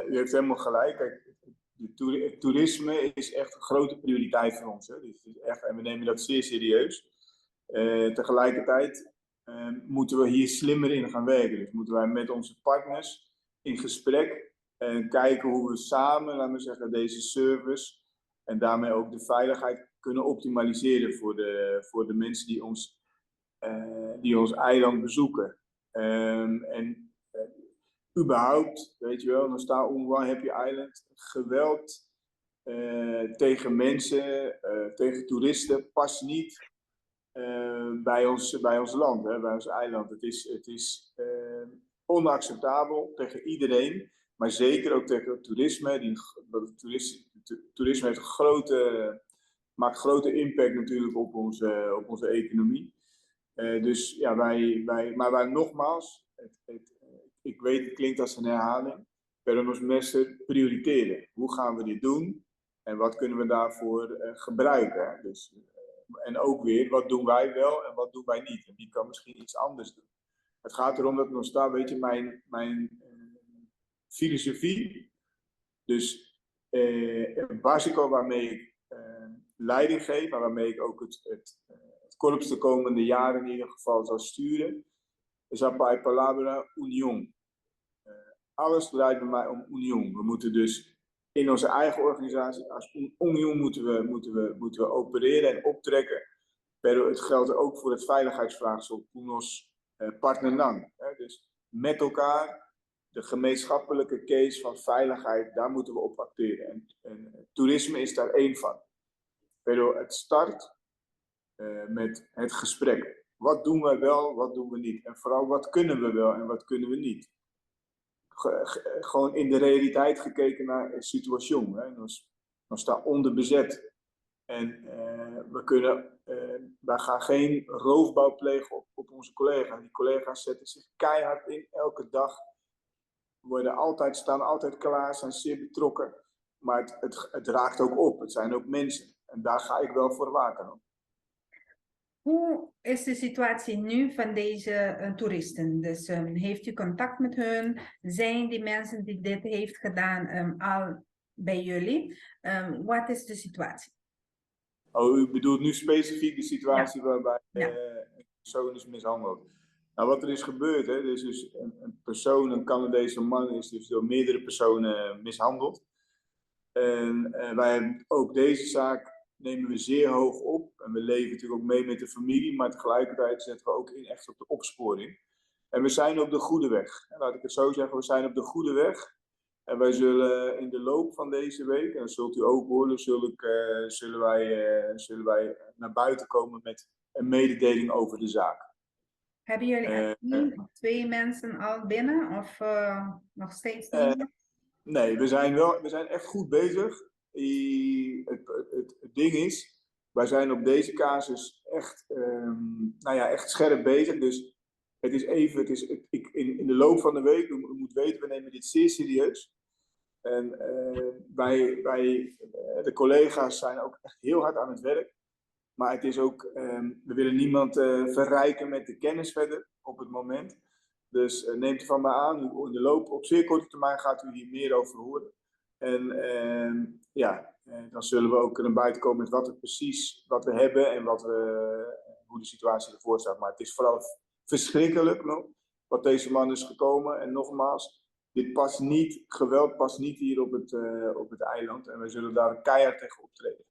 je hebt helemaal gelijk. Kijk, het toerisme is echt een grote prioriteit voor ons. Hè. Dus het is echt, en we nemen dat zeer serieus. Tegelijkertijd moeten we hier slimmer in gaan werken. Dus moeten wij met onze partners in gesprek en kijken hoe we samen, laten we zeggen, deze service en daarmee ook de veiligheid kunnen optimaliseren voor de mensen die ons eiland bezoeken. En überhaupt, weet je wel, dan staat One Happy Island, geweld tegen mensen, tegen toeristen, past niet bij ons land, hè, bij ons eiland. Het is onacceptabel tegen iedereen, maar zeker ook tegen het toerisme. Toerisme heeft maakt grote impact natuurlijk op onze economie. Dus ja, maar nogmaals, ik weet het klinkt als een herhaling, per ons meester prioriteren. Hoe gaan we dit doen en wat kunnen we daarvoor gebruiken? Dus, en ook weer, wat doen wij wel en wat doen wij niet? En wie kan misschien iets anders doen? Het gaat erom dat nog staat, weet je, mijn filosofie. Dus Basico, waarmee ik leiding geef, maar waarmee ik ook het korps de komende jaren in ieder geval zal sturen, is bij Palabra Union. Alles draait bij mij om Union. We moeten dus in onze eigen organisatie als Union moeten we opereren en optrekken. Maar het geldt ook voor het veiligheidsvraagstuk Unos partnerland. Dus met elkaar de gemeenschappelijke case van veiligheid, daar moeten we op acteren. En toerisme is daar één van. Maar het start met het gesprek. Wat doen we wel, wat doen we niet? En vooral wat kunnen we wel en wat kunnen we niet? Gewoon in de realiteit gekeken naar een situatie. Dan staat onderbezet. En wij gaan geen roofbouw plegen op onze collega's. Die collega's zetten zich keihard in, elke dag. Staan altijd klaar, zijn zeer betrokken. Maar het raakt ook op. Het zijn ook mensen. En daar ga ik wel voor waken. Hoe is de situatie nu van deze toeristen? Dus heeft u contact met hun? Zijn die mensen die dit heeft gedaan al bij jullie? Wat is de situatie? Oh, u bedoelt nu specifiek de situatie waarbij een persoon is mishandeld. Nou, wat er is gebeurd, hè, er is dus een persoon, een Canadese man, is dus door meerdere personen mishandeld. En wij hebben ook deze zaak nemen we zeer hoog op. En we leven natuurlijk ook mee met de familie, maar tegelijkertijd zetten we ook in echt op de opsporing. En we zijn op de goede weg. En laat ik het zo zeggen, we zijn op de goede weg. En wij zullen in de loop van deze week, en dat zult u ook horen, zullen wij naar buiten komen met een mededeling over de zaak. Hebben jullie 2 mensen al binnen of nog steeds niet? Nee, we zijn echt goed bezig. Het ding is, wij zijn op deze casus echt scherp bezig. Dus in de loop van de week, u moet weten, we nemen dit zeer serieus. En de collega's zijn ook echt heel hard aan het werk. Maar het is ook, we willen niemand verrijken met de kennis verder op het moment. Dus neemt u van mij aan, in de loop op zeer korte termijn gaat u hier meer over horen. En dan zullen we ook naar buiten komen met wat we hebben en hoe de situatie ervoor staat. Maar het is vooral verschrikkelijk wat deze man is gekomen. En nogmaals, geweld past niet hier op het eiland. En we zullen daar keihard tegen optreden.